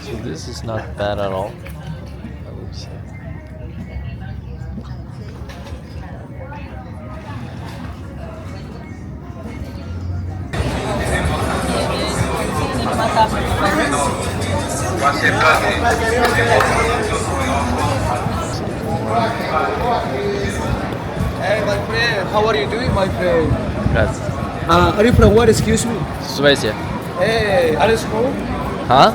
So this is not bad at all, I would say. Hey, my friend, how are you doing, my friend? Grazie. Are you from where, excuse me? Suecia. Hey, are you school? Huh?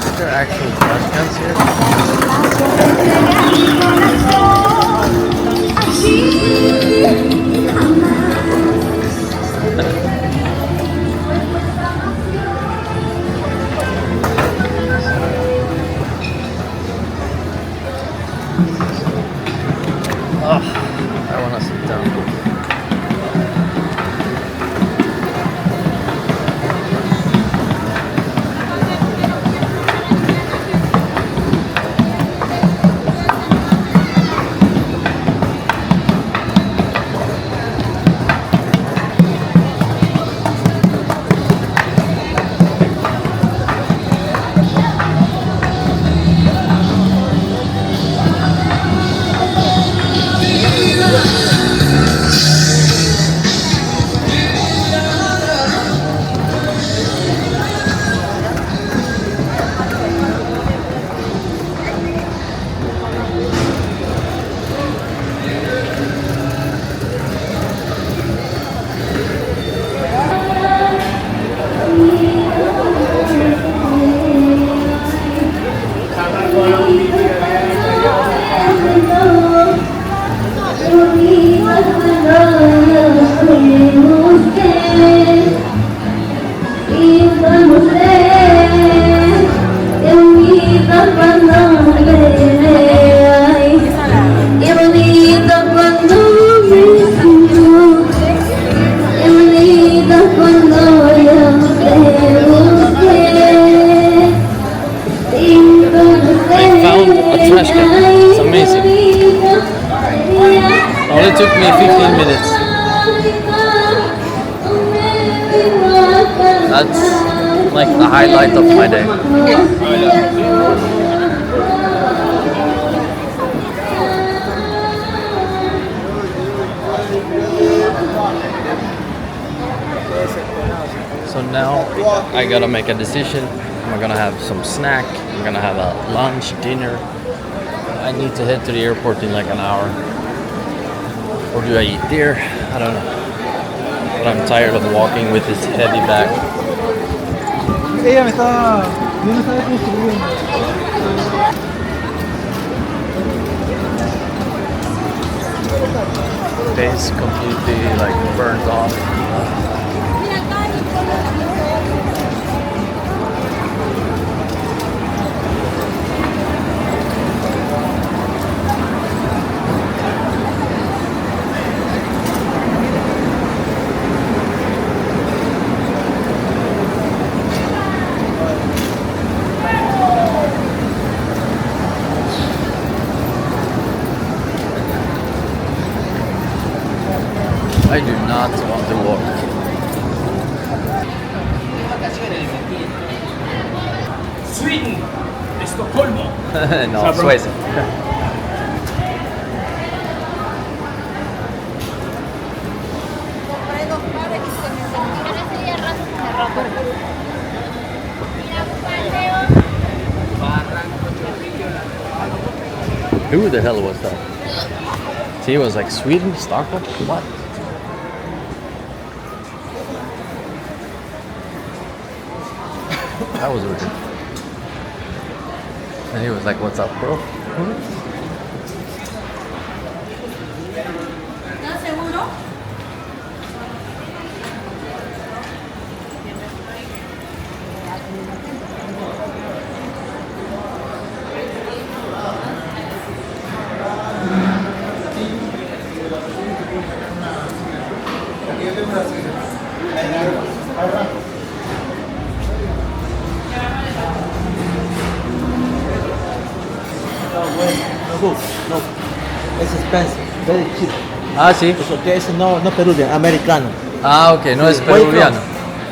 Is there actual restaurants here? Oh, I want to sit down. I found a trash can. It's amazing. It only took me 15 minutes. That's like the highlight of my day. So now I gotta make a decision. I'm gonna have some snack. I'm gonna have a lunch, dinner. I need to head to the airport in like an hour. Or do I eat there? I don't know. But I'm tired of walking with this heavy bag. Ella me estaba, yo no estaba construyendo. Face completely like burnt off. I do not want to walk. Sweden, Estocolmo. No, Suecia. Who the hell was that? See, it was like Sweden, Stockholm? What? That was weird. And he was like, "What's up, bro?" No, it's expensive, very cheap. Ah, sí. Porque ese no Peruvian, americano. Ah, ok, no es Where you peruviano.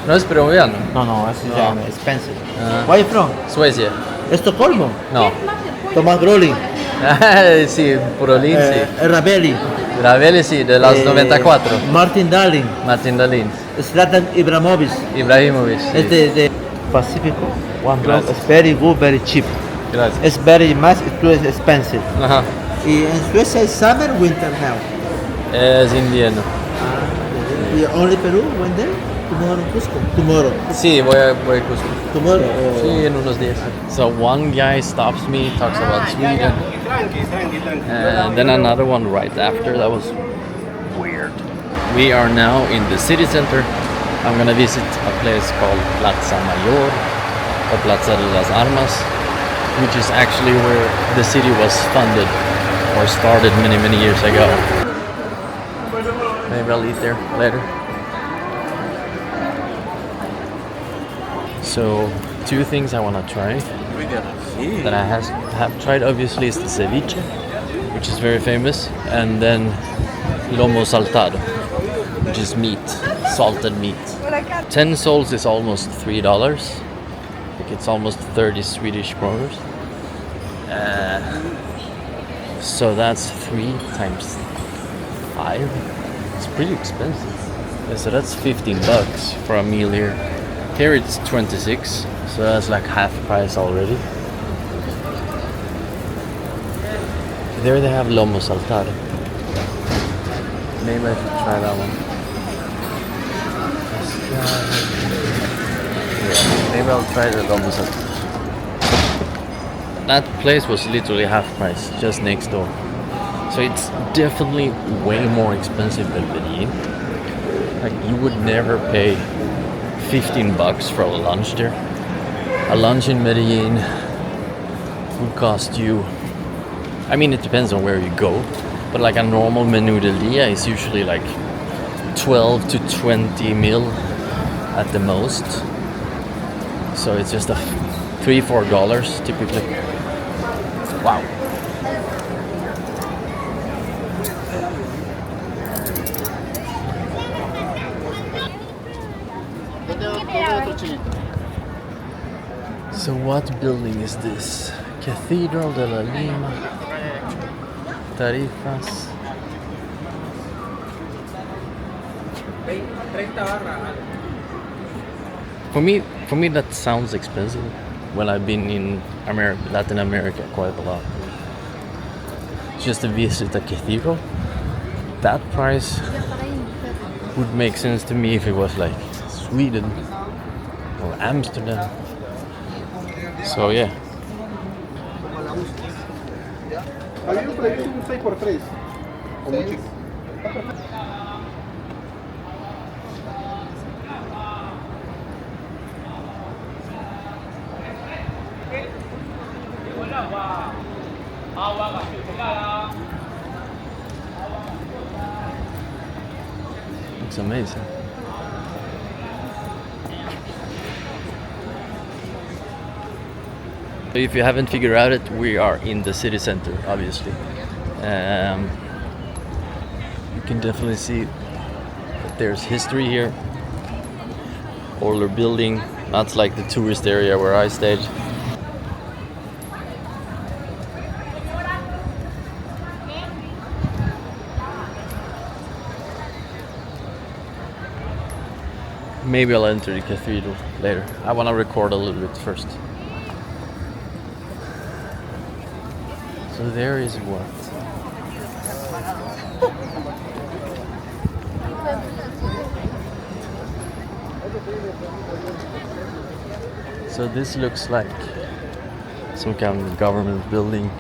No es peruviano. No, ese No. es expensive. Ah. Where you from? Suecia. Estocolmo. No. Tomás Grolin. Sí, Purolín, sí. Ravelli. Ravelli, sí, de las 94. Martin Darling. Martin Dalin. Zlatan Ibrahimovic. Ibrahimovic. Sí. Es de Pacífico. One block. Gracias. It's very good, very cheap. Gracias. It's very much, it's too expensive. Ajá. Y en Suecia es summer, winter now. Es invierno. Y only Peru, when there? Tomorrow, Cusco. Tomorrow. Sí, voy a Cusco. Tomorrow. Sí, en unos días. So one guy stops me, talks about Sweden, and then another one right after. That was weird. We are now in the city center. I'm gonna visit a place called Plaza Mayor, or Plaza de las Armas, which is actually where the city was funded or started many, many years ago. Maybe I'll eat there later. So, two things I want to try that I have tried obviously is the ceviche, which is very famous, and then lomo saltado, which is meat, salted meat. 10 sols is almost $3. Like it's almost 30 Swedish kroners. So that's 3 times 5. It's pretty expensive. Yeah, so that's 15 bucks for a meal here. Here it's 26, so that's like half price already. There they have lomo saltado. Maybe I should try that one. Yeah, maybe I'll try the lomo saltado. That place was literally half price, just next door. So it's definitely way more expensive than Medellin. Like you would never pay 15 bucks for a lunch there. A lunch in Medellin would cost you, I mean it depends on where you go, but like a normal menú del día is usually like 12 to 20 mil at the most. So it's just a $3-4 typically. Wow. So what building is this? Cathedral de Lima. Tarifas. For me that sounds expensive when I've been in Latin America quite a lot. Just to visit a cathedral, that price would make sense to me if it was like Sweden or Amsterdam. So yeah. Había un precio un 6x3 Looks amazing. If you haven't figured out it, we are in the city center, obviously. You can definitely see that there's history here. Older building, not like the tourist area where I stayed. Maybe I'll enter the cathedral later. I want to record a little bit first. So there is what? So this looks like some kind of government building.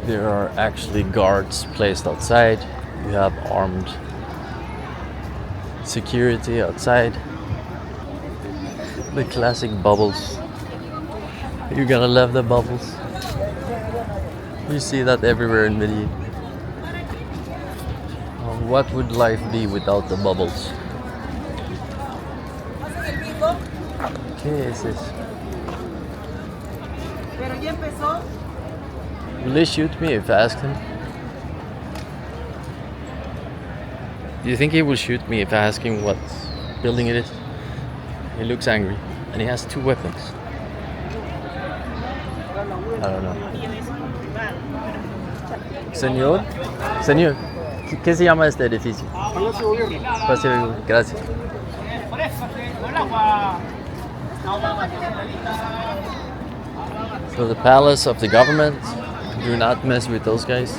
There are actually guards placed outside. You have armed security outside. The classic bubbles. You're gonna love the bubbles. You see that everywhere in Medellin. What would life be without the bubbles? ¿Qué es eso? Will they shoot me if I ask him? Do you think he will shoot me if I ask him what building it is? He looks angry and he has two weapons. I don't know. Señor, señor, ¿qué se llama este edificio? Palacio Gobierno. Palacio Gobierno. Gracias. So the palace of the government. Do not mess with those guys.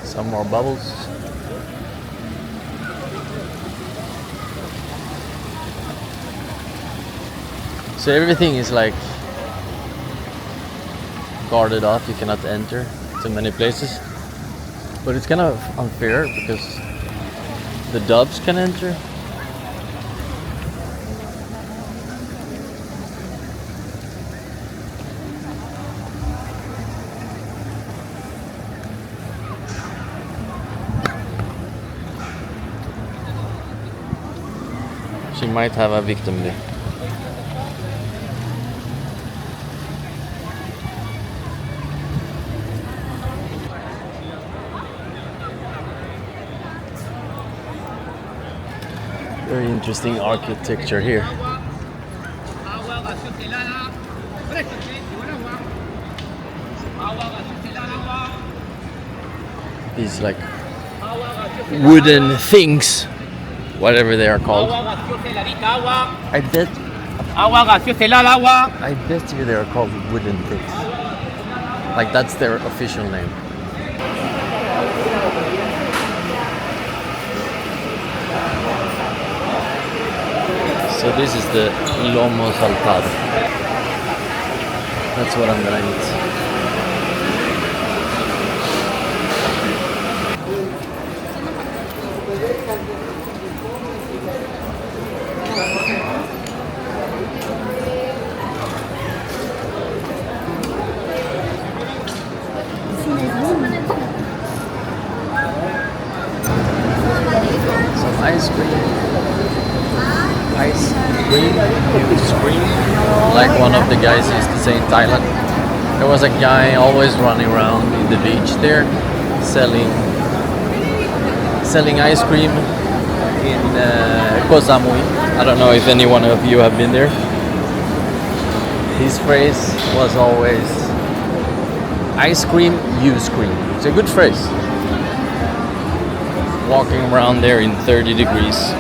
Some more bubbles. So everything is like guarded off. You cannot enter to many places. But it's kind of unfair because the doves can enter. She might have a victim there. Very interesting architecture here. These like wooden things, whatever they are called. I bet you they are called wooden things. Like that's their official name. So this is the lomo saltado. That's what I'm gonna eat. Some ice cream. Ice cream, you scream, like one of the guys used to say in Thailand. There was a guy always running around in the beach there, selling ice cream in Koh Samui. I don't know if any one of you have been there. His phrase was always, "Ice cream, you scream." It's a good phrase. Walking around there in 30 degrees.